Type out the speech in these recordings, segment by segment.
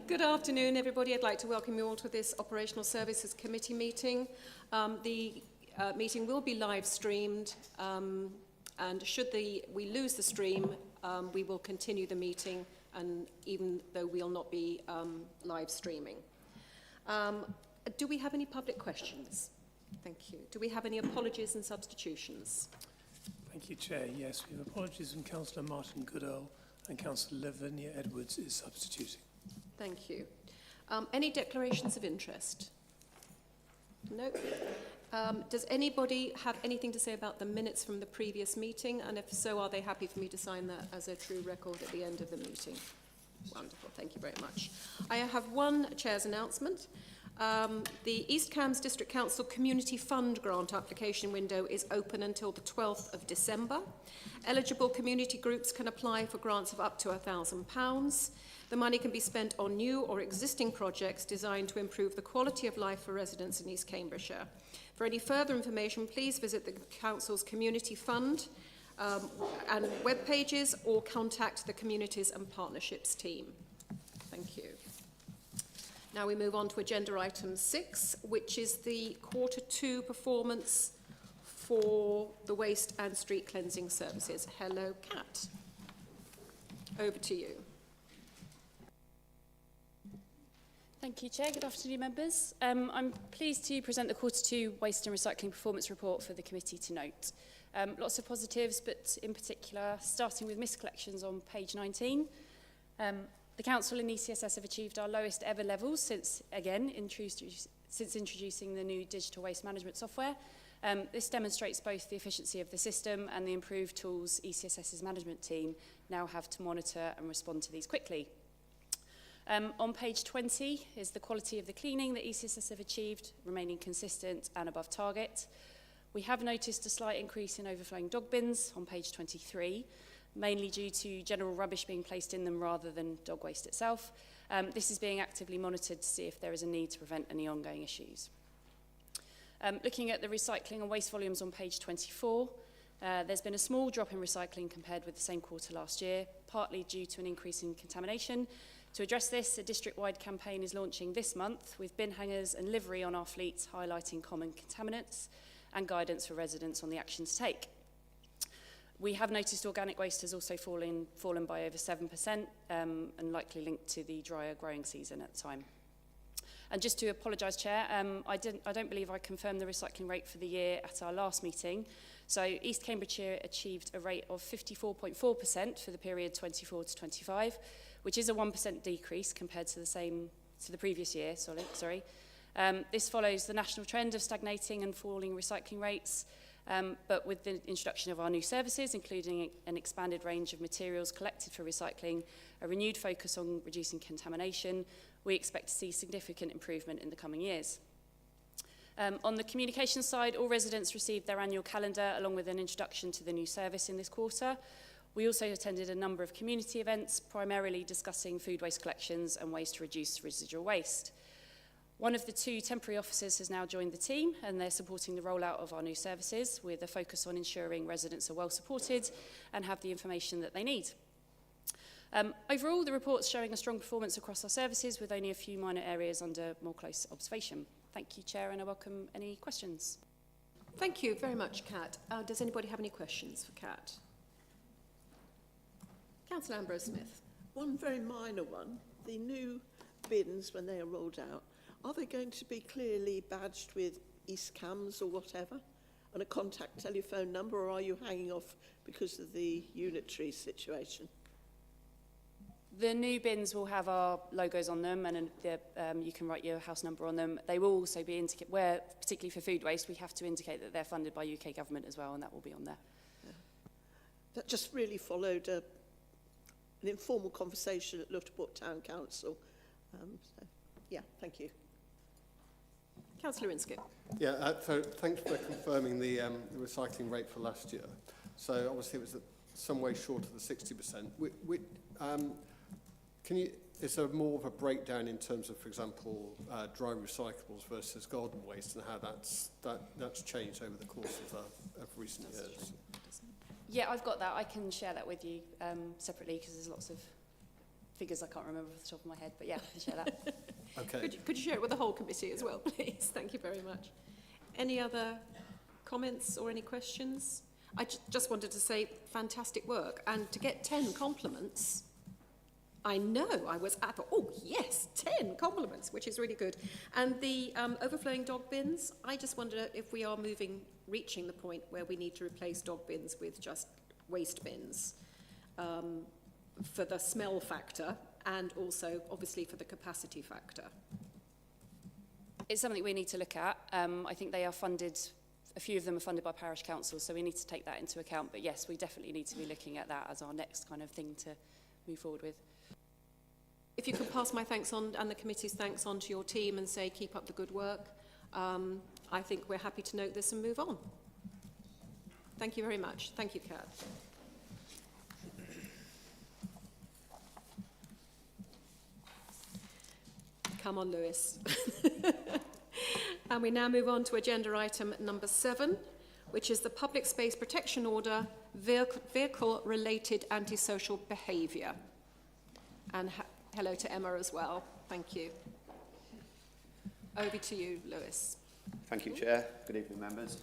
Good afternoon, everybody. I'd like to welcome you all to this Operational Services Committee meeting. The meeting will be live streamed, and should we lose the stream, we will continue the meeting, and even though we'll not be live streaming. Do we have any public questions? Thank you. Do we have any apologies and substitutions? Thank you, Chair. Yes, we have apologies from Councillor Martin Goodall and Councillor Lavinia Edwards is substituting. Thank you. Any declarations of interest? No. Does anybody have anything to say about the minutes from the previous meeting? And if so, are they happy for me to sign that as a true record at the end of the meeting? Wonderful. Thank you very much. I have one Chair's announcement. The East Cambs District Council Community Fund grant application window is open until the 12th of December. Eligible community groups can apply for grants of up to £1,000. The money can be spent on new or existing projects designed to improve the quality of life for residents in East Cambridgeshire. For any further information, please visit the Council's Community Fund and web pages, or contact the Communities and Partnerships team. Thank you. Now we move on to agenda item 6, which is the Q2 performance for the waste and street cleansing services. Hello, Kat. Over to you. Thank you, Chair. Good afternoon, members. I'm pleased to present the Q2 Waste and Recycling Performance Report for the committee to note. Lots of positives, but in particular, starting with mist collections on page 19. The Council and ECSS have achieved our lowest ever levels since introducing the new digital waste management software. This demonstrates both the efficiency of the system and the improved tools ECSS's management team now have to monitor and respond to these quickly. On page 20 is the quality of the cleaning that ECSS have achieved, remaining consistent and above target. We have noticed a slight increase in overflowing dog bins on page 23, mainly due to general rubbish being placed in them rather than dog waste itself. This is being actively monitored to see if there is a need to prevent any ongoing issues. Looking at the recycling and waste volumes on page 24, there's been a small drop in recycling compared with the same quarter last year, partly due to an increase in contamination. To address this, a district-wide campaign is launching this month with bin hangers and livery on our fleets highlighting common contaminants and guidance for residents on the action to take. We have noticed organic waste has also fallen by over 7% and likely linked to the drier growing season at the time. And just to apologise, Chair, I don't believe I confirmed the recycling rate for the year at our last meeting. So East Cambridgeshire achieved a rate of 54.4% for the period 24 to 25, which is a 1% decrease compared to the previous year. This follows the national trend of stagnating and falling recycling rates. But with the introduction of our new services, including an expanded range of materials collected for recycling, a renewed focus on reducing contamination, we expect to see significant improvement in the coming years. On the communication side, all residents received their annual calendar along with an introduction to the new service in this quarter. We also attended a number of community events, primarily discussing food waste collections and ways to reduce residual waste. One of the 2 temporary officers has now joined the team, and they're supporting the rollout of our new services with a focus on ensuring residents are well supported and have the information that they need. Overall, the report's showing a strong performance across our services with only a few minor areas under more close observation. Thank you, Chair, and I welcome any questions. Thank you very much, Kat. Does anybody have any questions for Kat? Councillor Ambrose-Smith. One very minor one. The new bins, when they are rolled out, are they going to be clearly badged with East Cambs or whatever, and a contact telephone number, or are you hanging off because of the unitary situation? The new bins will have our logos on them, and you can write your house number on them. They will also be indicated, where, particularly for food waste, we have to indicate that they're funded by UK government as well, and that will be on there. Yeah. That just really followed an informal conversation at Lutterbrook Town Council. Yeah, thank you. Councillor Inskip. Yeah, so thanks for confirming the recycling rate for last year. So obviously it was some way short of the 60%. Is there more of a breakdown in terms of, for example, dry recyclables versus garden waste, and how that's changed over the course of recent years? Yeah, I've got that. I can share that with you separately because there's lots of figures I can't remember off the top of my head, but yeah, I can share that. Okay. Could you share it with the whole committee as well, please? Thank you very much. Any other comments or any questions? I just wanted to say fantastic work, and to get 10 compliments, I know I was at, oh yes, 10 compliments, which is really good. And the overflowing dog bins, I just wonder if we are reaching the point where we need to replace dog bins with just waste bins for the smell factor and also obviously for the capacity factor. It's something we need to look at. I think they are funded, a few of them are funded by parish councils, so we need to take that into account. But yes, we definitely need to be looking at that as our next kind of thing to move forward with. If you could pass my thanks on and the committee's thanks on to your team and say keep up the good work, I think we're happy to note this and move on. Thank you very much. Thank you, Kat. Come on, Lewis. And we now move on to agenda item number 7, which is the Public Space Protection Order, vehicle-related antisocial behaviour. And hello to Emma as well. Thank you. Over to you, Lewis. Thank you, Chair. Good evening, members.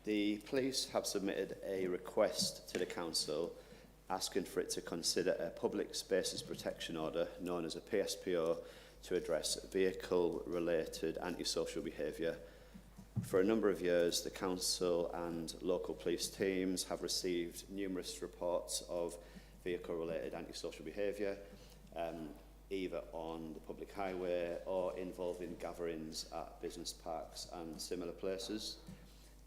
The police have submitted a request to the Council asking for it to consider a Public Spaces Protection Order, known as a PSPO, to address vehicle-related antisocial behaviour. For a number of years, the Council and local police teams have received numerous reports of vehicle-related antisocial behaviour, either on the public highway or involving gatherings at business parks and similar places.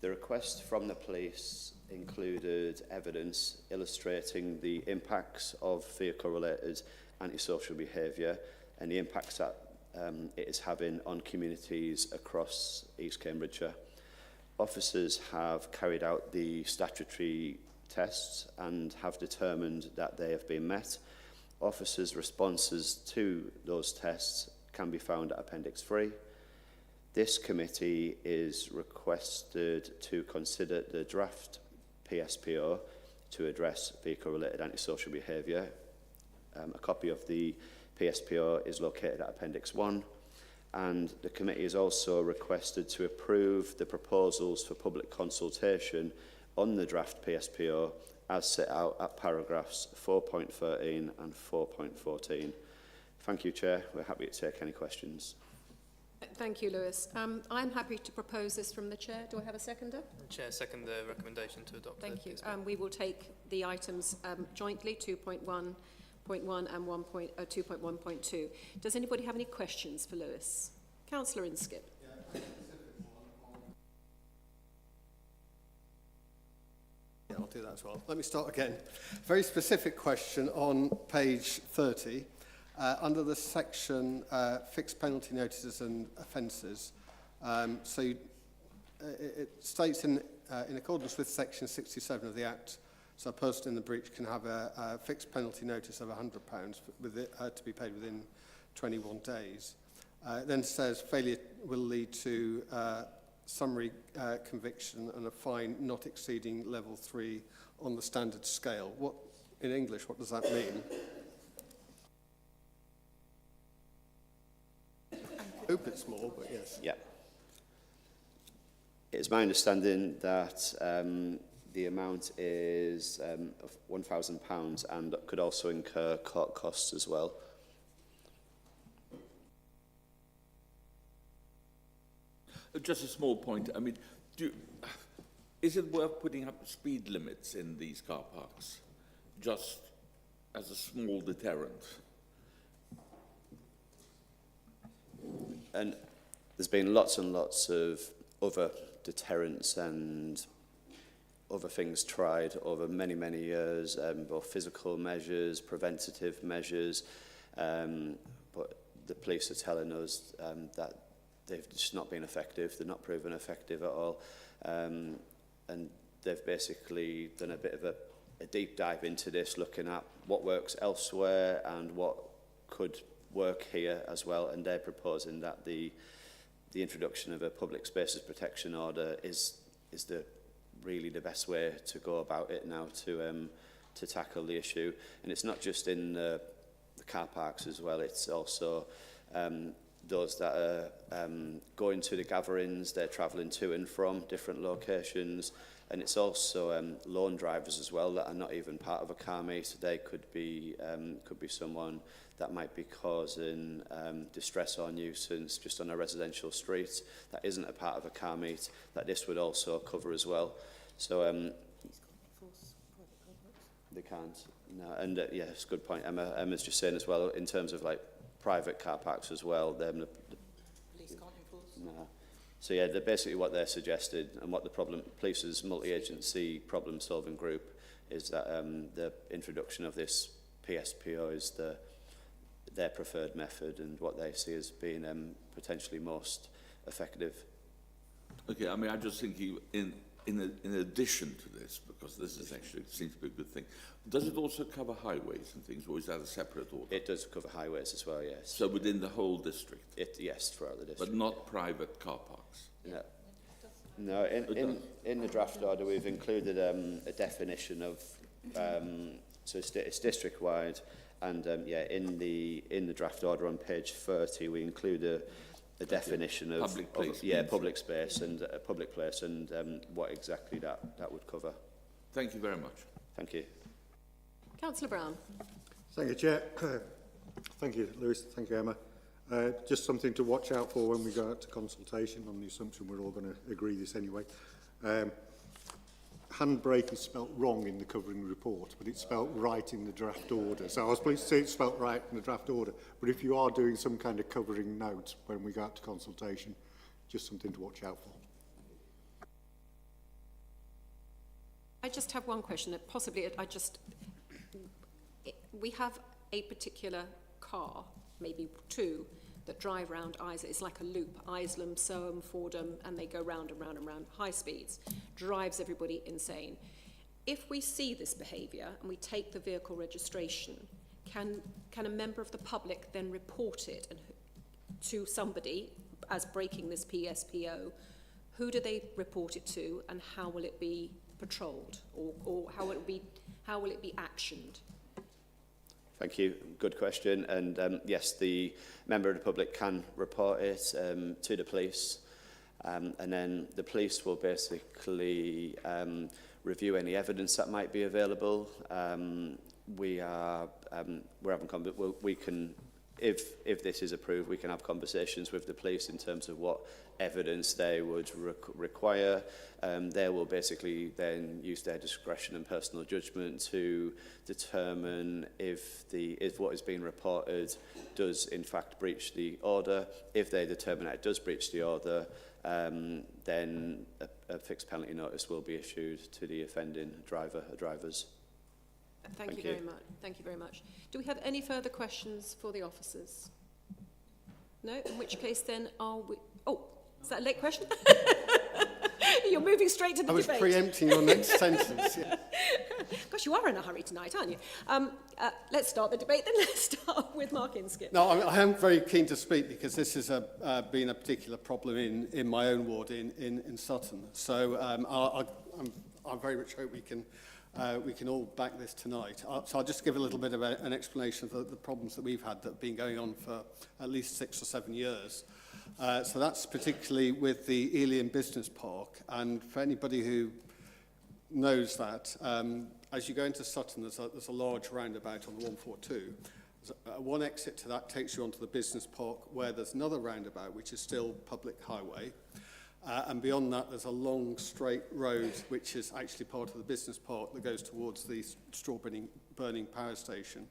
The request from the police included evidence illustrating the impacts of vehicle-related antisocial behaviour and the impacts that it is having on communities across East Cambridgeshire. Officers have carried out the statutory tests and have determined that they have been met. Officers' responses to those tests can be found at Appendix 3. This committee is requested to consider the draft PSPO to address vehicle-related antisocial behaviour. A copy of the PSPO is located at Appendix 1, and the committee is also requested to approve the proposals for public consultation on the draft PSPO as set out at paragraphs 4.13 and 4.14. Thank you, Chair. We're happy to take any questions. Thank you, Lewis. I'm happy to propose this from the Chair. Do I have a seconder? Chair, second the recommendation to adopt. Thank you. We will take the items jointly, 2.1.1 and 2.1.2. Does anybody have any questions for Lewis? Councillor Inskip. Yeah, I'll do that as well. Let me start again. Very specific question on page 30. Under the section fixed penalty notices and offences, it states in accordance with section 67 of the Act, so a person in the breach can have a fixed penalty notice of £100 with it, to be paid within 21 days. It then says failure will lead to summary conviction and a fine not exceeding level 3 on the standard scale. What, in English, what does that mean? I hope it's more, but yes. Yeah. It's my understanding that the amount is of £1,000 and could also incur court costs as well. Just a small point. I mean, is it worth putting up speed limits in these car parks, just as a small deterrent? And there's been lots and lots of other deterrents and other things tried over many, many years, both physical measures, preventative measures, but the police are telling us that they've just not been effective, they're not proven effective at all, and they've basically done a bit of a deep dive into this, looking at what works elsewhere and what could work here as well, and they're proposing that the introduction of a public spaces protection order is really the best way to go about it now to to tackle the issue. And it's not just in the car parks as well, it's also those that are going to the gatherings, they're travelling to and from different locations. And it's also lone drivers as well that are not even part of a car meet. They could be someone that might be causing distress or nuisance just on a residential street that isn't a part of a car meet, that this would also cover as well. So they can't. No, and yeah, it's a good point. Emma's just saying as well, in terms of like private car parks as well, the police can't enforce. No. So yeah, basically what they're suggested and what the police's multi-agency problem-solving group is that the introduction of this PSPO is their preferred method and what they see as being potentially most effective. Okay, I mean, I just think in addition to this, because this is actually seems to be a good thing, does it also cover highways and things, or is that a separate order? It does cover highways as well, yes. So within the whole district? Yes, throughout the district. But not private car parks? No. No, in the draft order we've included a definition of, so it's district-wide, and yeah, in the draft order on page 30 we include a definition of public place, public space and a public place and what exactly that would cover. Thank you very much. Thank you. Councillor Brown. Thank you, Chair. Thank you, Lewis. Thank you, Emma. Just something to watch out for when we go out to consultation, on the assumption we're all going to agree this anyway. Handbrake is spelt wrong in the covering report, but it's spelt right in the draft order. So I was pleased to see it's spelt right in the draft order. But if you are doing some kind of covering note when we go out to consultation, just something to watch out for. I just have one question. Possibly, we have a particular car, maybe two, that drive around Isleham. It's like a loop, Isleham, Soham, Fordham, and they go round and round and round, high speeds, drives everybody insane. If we see this behaviour and we take the vehicle registration, can a member of the public then report it to somebody as breaking this PSPO? Who do they report it to, and how will it be patrolled, or how will it be actioned? Thank you. Good question. And yes, the member of the public can report it to the police, and then the police will basically review any evidence that might be available. We can, if this is approved, we can have conversations with the police in terms of what evidence they would require. They will basically then use their discretion and personal judgment to determine if what is being reported does in fact breach the order. If they determine that it does breach the order, then a fixed penalty notice will be issued to the offending driver or drivers. Thank you very much. Thank you very much. Do we have any further questions for the officers? No? In which case then are we... Oh, is that a late question? You're moving straight to the debate. I was preempting your next sentence. Yeah. Gosh, you are in a hurry tonight, aren't you? Let's start the debate then. Let's start with Mark Inskip. No, I am very keen to speak because this has been a particular problem in my own ward in Sutton. So I very much hope we can all back this tonight. So I'll just give a little bit of an explanation of the problems that we've had that have been going on for at least 6 or 7 years. So that's particularly with the Ealing Business Park. And for anybody who knows that, as you go into Sutton, there's a large roundabout on the 142. One exit to that takes you onto the business park, where there's another roundabout, which is still public highway. And beyond that, there's a long, straight road, which is actually part of the business park that goes towards the straw burning power station.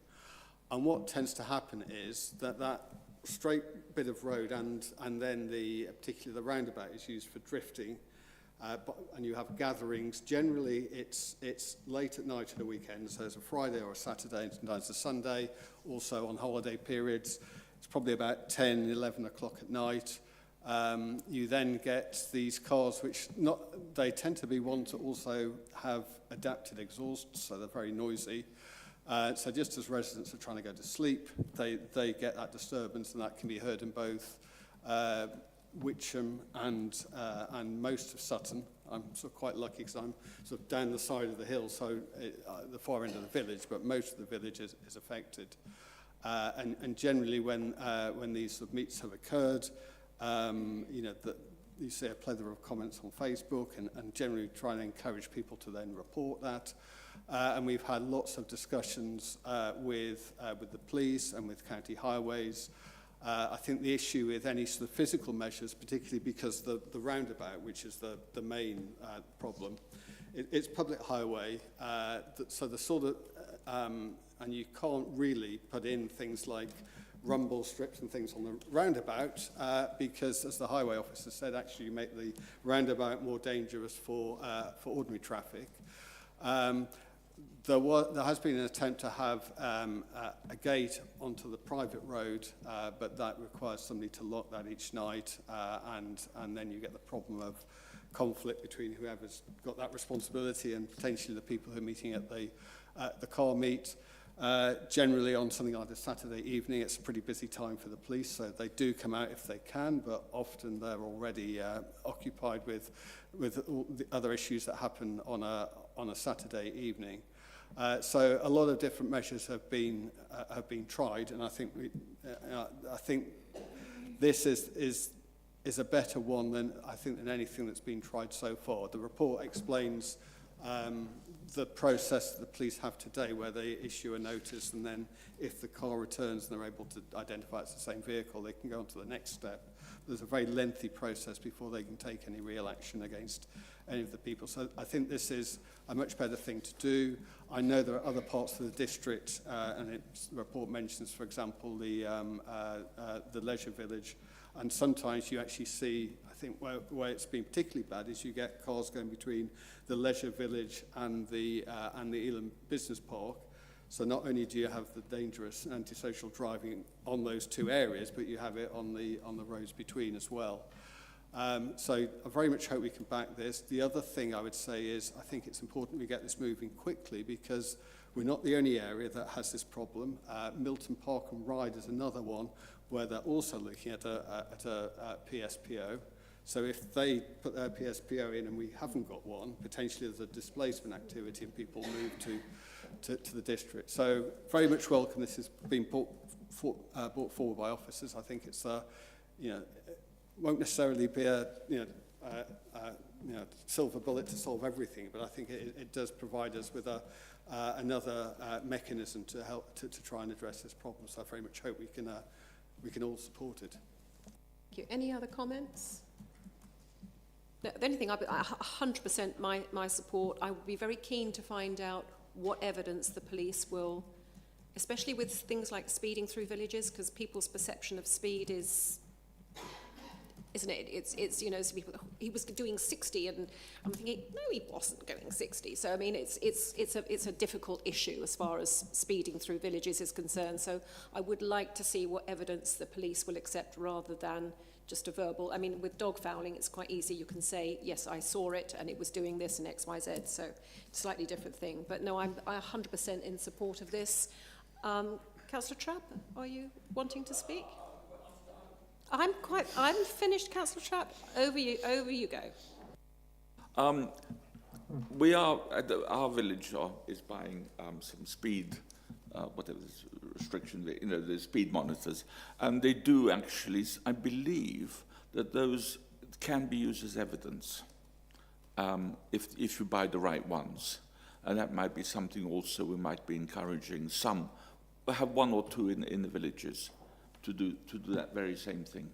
And what tends to happen is that straight bit of road and then particularly the roundabout is used for drifting. And you have gatherings. Generally, it's late at night at the weekend, so it's a Friday or a Saturday, and sometimes a Sunday. Also on holiday periods, it's probably about 10, 11 o'clock at night. You then get these cars, which they tend to be ones that also have adapted exhausts, so they're very noisy. So just as residents are trying to go to sleep, they get that disturbance, and that can be heard in both Witcham and most of Sutton. I'm sort of quite lucky because I'm sort of down the side of the hill, so the far end of the village, but most of the village is affected. And generally when these sort of meets have occurred, you know, you see a plethora of comments on Facebook and generally trying to encourage people to then report that. And we've had lots of discussions with the police and with county highways. I think the issue with any sort of physical measures, particularly because the roundabout, which is the main problem, it's public highway, so the sort of, and you can't really put in things like rumble strips and things on the roundabout because, as the highway officer said, actually you make the roundabout more dangerous for ordinary traffic. There has been an attempt to have a gate onto the private road, but that requires somebody to lock that each night, and then you get the problem of conflict between whoever's got that responsibility and potentially the people who are meeting at the car meet. Generally on something like a Saturday evening, it's a pretty busy time for the police, so they do come out if they can, but often they're already occupied with all the other issues that happen on a Saturday evening. So a lot of different measures have been tried, and I think this is a better one than anything that's been tried so far. The report explains the process the police have today, where they issue a notice, and then if the car returns and they're able to identify it's the same vehicle, they can go on to the next step. There's a very lengthy process before they can take any real action against any of the people. So I think this is a much better thing to do. I know there are other parts of the district, and the report mentions, for example, the leisure village, and sometimes you actually see, I think where it's been particularly bad is you get cars going between the leisure village and the Elam Business Park. So not only do you have the dangerous antisocial driving on those two areas, but you have it on the roads between as well. So I very much hope we can back this. The other thing I would say is I think it's important we get this moving quickly, because we're not the only area that has this problem. Milton Park and Ryde is another one where they're also looking at a PSPO. So if they put their PSPO in and we haven't got one, potentially there's a displacement activity and people move to the district. So very much welcome this has been brought forward by officers. I think it's won't necessarily be a silver bullet to solve everything, but I think it does provide us with another mechanism to help to try and address this problem. So I very much hope we can all support it. Thank you. Any other comments? No, the only thing, 100% my support. I would be very keen to find out what evidence the police will, especially with things like speeding through villages, because people's perception of speed is, isn't it? It's you know, so people, he was doing 60, and I'm thinking, no, he wasn't going 60. So I mean, it's a difficult issue as far as speeding through villages is concerned. So I would like to see what evidence the police will accept rather than just a verbal. I mean, with dog fouling, it's quite easy. You can say, yes, I saw it, and it was doing this and X, Y, Z. So it's a slightly different thing. But no, I'm 100% in support of this. Councillor Trapp, are you wanting to speak? I'm finished, Councillor Trapp. Over you go. We are, our village is buying some speed, whatever this restriction, you know, the speed monitors, and they do actually, I believe, that those can be used as evidence if you buy the right ones. And that might be something also we might be encouraging some, we have one or two in the villages to do that very same thing.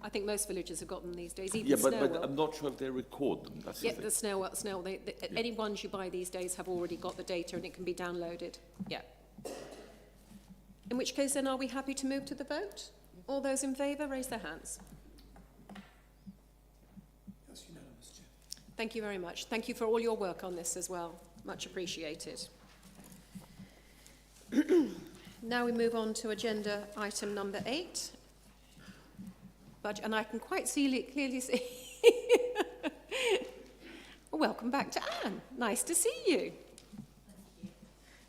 I think most villages have got them these days, even Yeah, Snowell. but I'm not sure if they record them. That's Yeah, the thing. the Snowell, any ones you buy these days have already got the data and it can be downloaded. Yeah. In which case, then, are we happy to move to the vote? All those in favour, raise their hands. That's unanimous, Chair. Thank you very much. Thank you for all your work on this as well. Much appreciated. Now we move on to agenda item number 8. And I can quite clearly see. Welcome back to Anne. Nice to see you.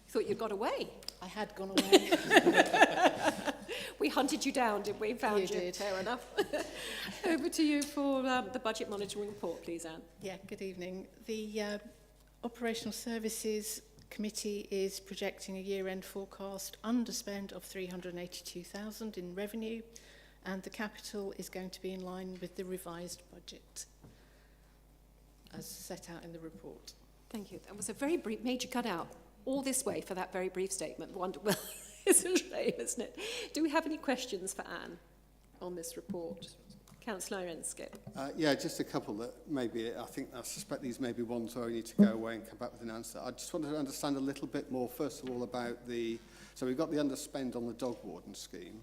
Thought you'd got away. I had gone away. We hunted you down, did we? Found You did. Fair enough. Over to you for the budget monitoring report, please, Anne. Yeah, good evening. The Operational Services Committee is projecting a year-end forecast underspend of 382,000 in revenue, and the capital is going to be in line with the revised budget as set out in the report. Thank you. That was a very brief, made you cut out all this way for that very brief statement. Well, it's a shame, isn't it? Do we have any questions for Anne on this report? Councillor Enskip. Yeah, just a couple that maybe, I suspect these may be ones where I need to go away and come back with an answer. I just wanted to understand a little bit more, first of all, about so we've got the underspend on the dog warden scheme.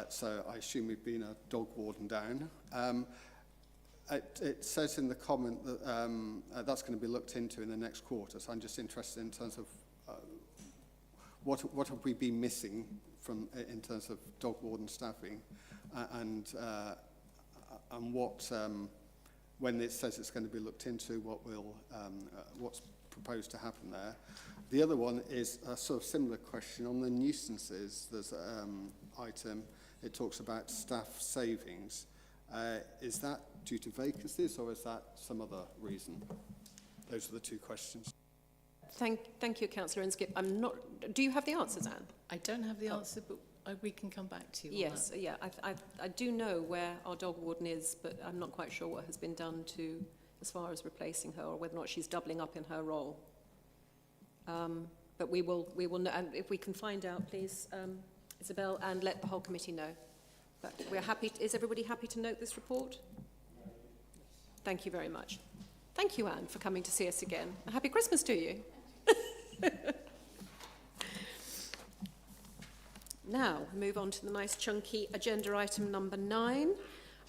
So I assume we've been a dog warden down. It says in the comment that that's going to be looked into in the next quarter. So I'm just interested in terms of what have we been missing from in terms of dog warden staffing, and what when it says it's going to be looked into, what's proposed to happen there. The other one is a sort of similar question on the nuisances. There's an item. It talks about staff savings. Is that due to vacancies or is that some other reason? Those are the two questions. Thank you, Councillor Enskip. Do you have the answers, Anne? I don't have the answer, but we can come back to you on Yes, that. yeah. I do know where our dog warden is, but I'm not quite sure what has been done as far as replacing her, or whether or not she's doubling up in her role. But we will know, and if we can find out, please, Isabel, and let the whole committee know. But we're happy. Is everybody happy to note this report? Thank you very much. Thank you, Anne, for coming to see us again. A happy Christmas to you. Now, move on to the nice chunky agenda item number 9,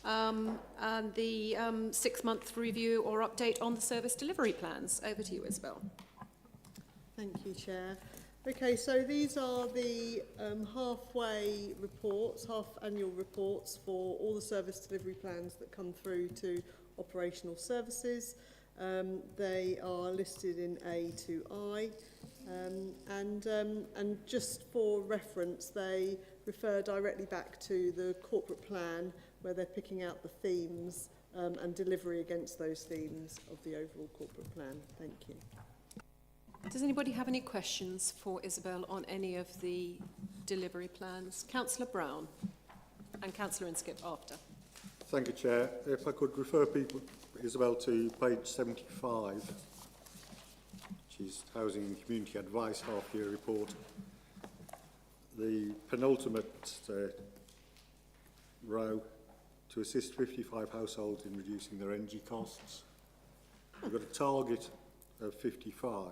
and the 6-month review or update on the service delivery plans. Over to you, Isabel. Thank you, Chair. Okay, so these are the half-annual reports for all the service delivery plans that come through to operational services. They are listed in A to I, and just for reference, they refer directly back to the corporate plan where they're picking out the themes and delivery against those themes of the overall corporate plan. Thank you. Does anybody have any questions for Isabel on any of the delivery plans? Councillor Brown and Councillor Inskip after. Thank you, Chair. If I could refer people, Isabel, to page 75, which is Housing and Community Advice half-year report. The penultimate row, to assist 55 households in reducing their energy costs. We've got a target of 55.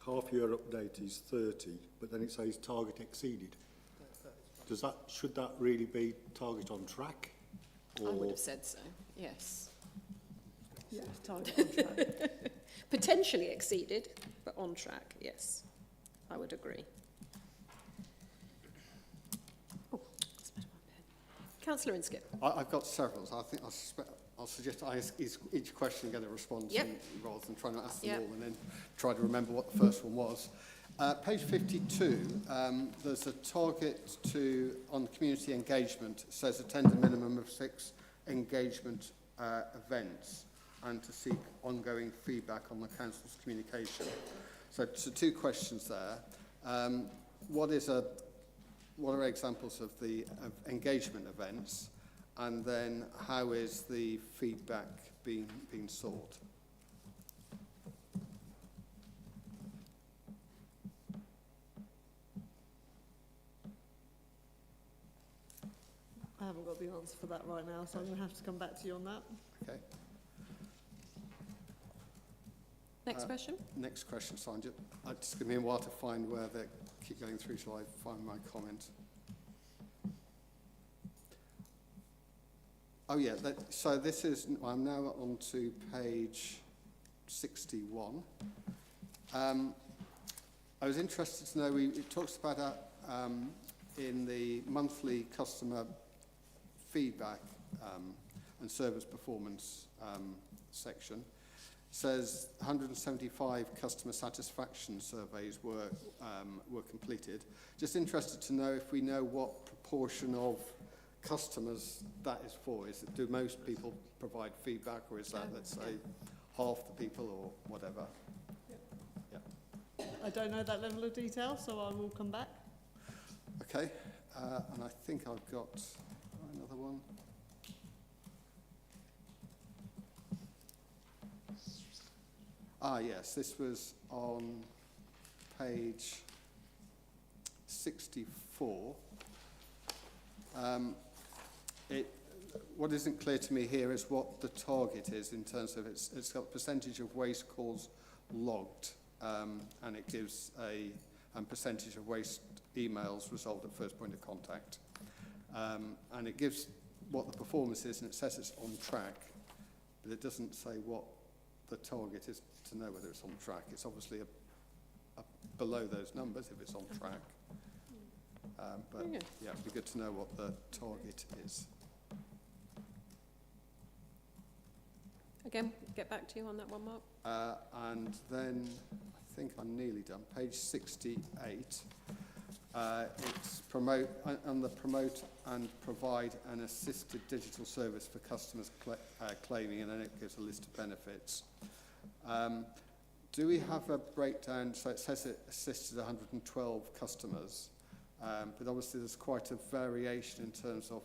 Half-year update is 30, but then it says target exceeded. Should that really be target on track? I would have said so, yes. Yes, target on track. Potentially exceeded, but on track, yes. I would agree. Oh, that's better my pen. Councillor Inskip. I've got several. So I'll suggest I ask each question and get a response, Yep. rather than trying to ask them Yep. all and then try to remember what the first one was. Page 52, there's a target on community engagement. It says attend a minimum of 6 engagement events and to seek ongoing feedback on the council's communication. So 2 questions there. What are examples of engagement events? And then how is the feedback being sought? I haven't got the answer for that right now, so I'm going to have to come back to you on that. Okay. Next question. Next question, Sandra. Just give me a while to find where they keep going through till I find my comment. Oh yeah, so this is, I'm now on to page 61. I was interested to know, it talks about in the monthly customer feedback and service performance section, says 175 customer satisfaction surveys were completed. Just interested to know if we know what proportion of customers that is for. Do most people provide feedback, or is that, let's say, half the people or whatever? I don't know that level of detail, so I will come back. Okay, and I think I've got another one. Yes, this was on page 64. What isn't clear to me here is what the target is in terms of it's got percentage of waste calls logged, and it gives a percentage of waste emails resolved at first point of contact. And it gives what the performance is, and it says it's on track, but it doesn't say what the target is to know whether it's on track. It's obviously below those numbers if it's on track. But yeah, it'd be good to know what the target is. Again, get back to you on that one, Mark. And then I think I'm nearly done. Page 68. It's promote and provide an assisted digital service for customers claiming, and then it gives a list of benefits. Do we have a breakdown? So it says it assisted 112 customers, but obviously there's quite a variation in terms of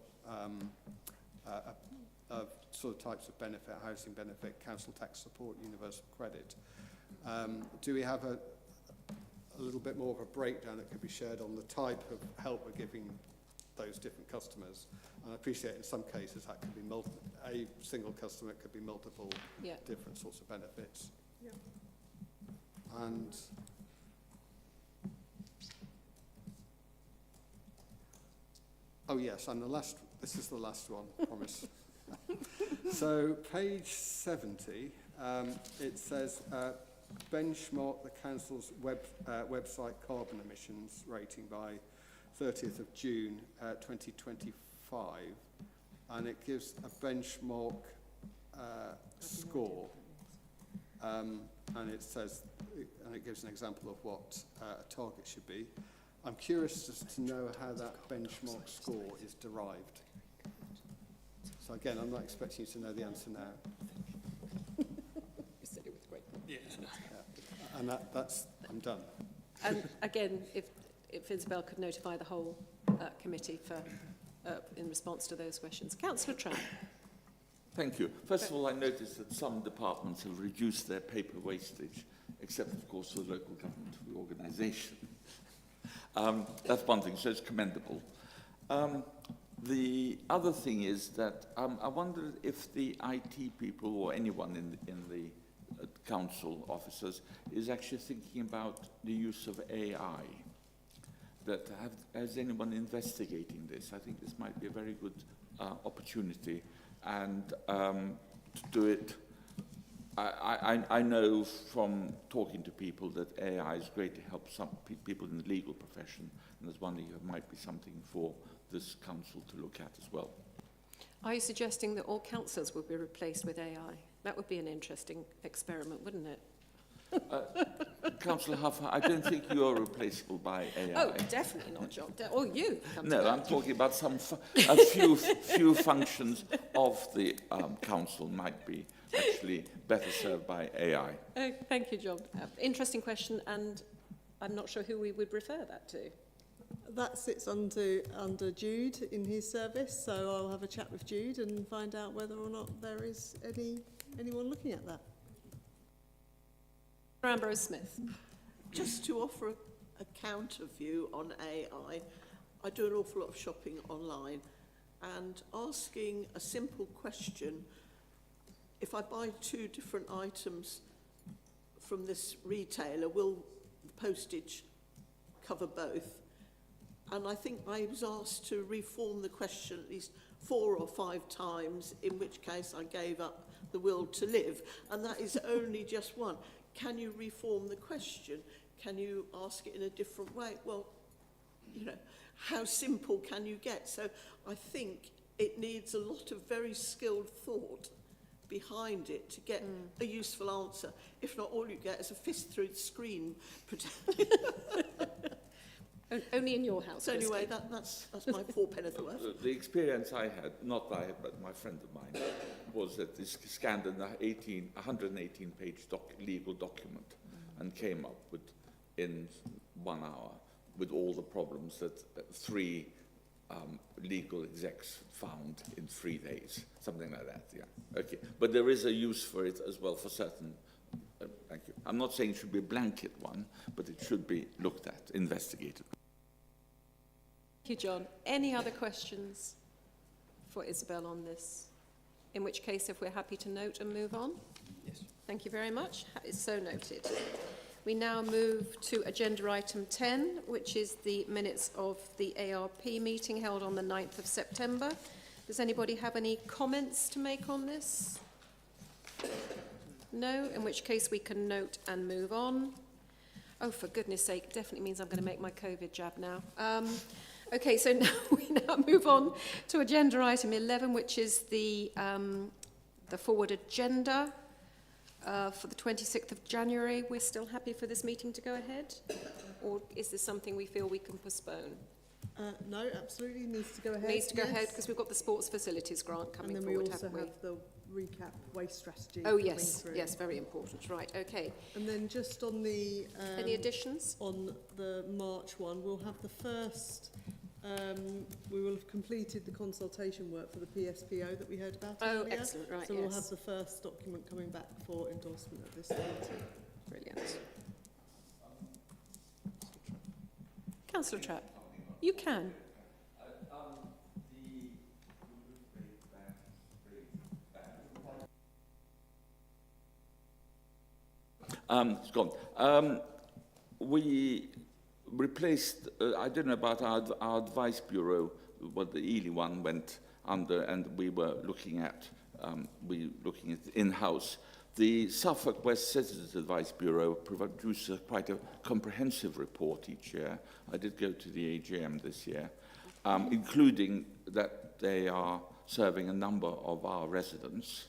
sort of types of benefit: housing benefit, council tax support, universal credit. Do we have a little bit more of a breakdown that could be shared on the type of help we're giving those different customers? And I appreciate in some cases that could be a single customer, it could be multiple different sorts of benefits. Yeah. And oh yes, and this is the last one, I promise. So page 70, it says benchmark the council's website carbon emissions rating by 30th of June 2025, and it gives a benchmark score, and it says, and it gives an example of what a target should be. I'm curious as to know how that benchmark score is derived. So again, I'm not expecting you to know the answer now. And that's, I'm done. And again, if Isabel could notify the whole committee for in response to those questions. Councillor Trapp. Thank you. First of all, I noticed that some departments have reduced their paper wastage, except, of course, the local government reorganisation. That's one thing, so it's commendable. The other thing is that I wonder if the IT people or anyone in the council officers is actually thinking about the use of AI. Has anyone investigating this? I think this might be a very good opportunity, and to do it. I know from talking to people that AI is great to help some people in the legal profession, and there's wondering if it might be something for this council to look at as well. Are you suggesting that all councillors would be replaced with AI? That would be an interesting experiment, wouldn't it? Councillor Huffer, I don't think you're replaceable by AI. Oh, definitely not, John. Or you. No, I'm talking about a few functions of the council might be actually better served by AI. Thank you, John. Interesting question, and I'm not sure who we would refer that to. That sits under Jude in his service, so I'll have a chat with Jude and find out whether or not there is anyone looking at that. Ambrose Smith. Just to offer a counter view on AI, I do an awful lot of shopping online, and asking a simple question: if I buy 2 different items from this retailer, will the postage cover both? And I think I was asked to reform the question at least 4 or 5 times, in which case I gave up the will to live. And that is only just one. Can you reform the question? Can you ask it in a different way? Well, you know, how simple can you get? So I think it needs a lot of very skilled thought behind it to get a useful answer. If not, all you get is a fist through the screen. Only in your house. So anyway, Christy. that's my 4 worth. The experience I had, not I, but my friend of mine, was that this scanned an 118-page legal document and came up with, in 1 hour, with all the problems that 3 legal execs found in 3 days, something like that, yeah. Okay, but there is a use for it as well for certain, thank you. I'm not saying it should be a blanket one, but it should be looked at, investigated. Thank you, John. Any other questions for Isabel on this? In which case, if we're happy to note and move on? Yes. Thank you very much. It's so noted. We now move to agenda item 10, which is the minutes of the ARP meeting held on the 9th of September. Does anybody have any comments to make on this? No? In which case we can note and move on. Oh, for goodness sake, definitely means I'm going to make my COVID jab now. Okay, so now we move on to agenda item 11, which is the forward agenda for the 26th of January. We're still happy for this meeting to go ahead? Or is this something we feel we can postpone? No, absolutely needs to go ahead. Needs to go yes. ahead because we've got the sports facilities grant coming And then we forward, also haven't we? have the recap waste strategy. Oh, coming yes, through. yes, very important. Right, okay. And then just on the Any additions? on the March one, we'll have the first. We will have completed the consultation work for the PSPO that we heard about Oh, earlier. excellent, right, So yes. we'll have the first document coming back for endorsement at this meeting. Brilliant. Councillor Trapp, you can. It's gone. We replaced, I don't know about our advice bureau, what the Ely one went under, and we were looking at in-house. The Suffolk West Citizens Advice Bureau produces quite a comprehensive report each year. I did go to the AGM this year, including that they are serving a number of our residents.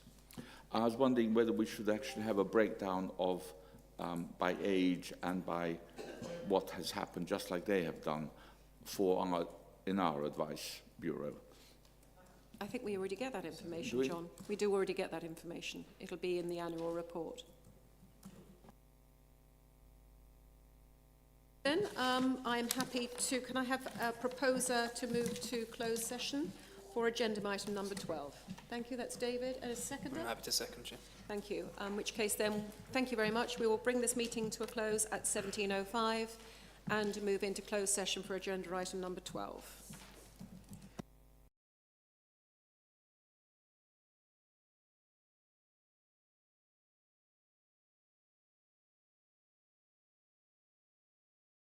I was wondering whether we should actually have a breakdown of by age and by what has happened, just like they have done in our advice bureau. I think we already get that information, Do we? John. We do already get that information. It'll be in the annual report. Then I'm happy to, can I have a proposer to move to closed session for agenda item number 12? Thank you, that's David. And a seconder? I'm happy to second, Chair. Thank you. In which case then, thank you very much. We will bring this meeting to a close at 17:05 and move into closed session for agenda item number 12.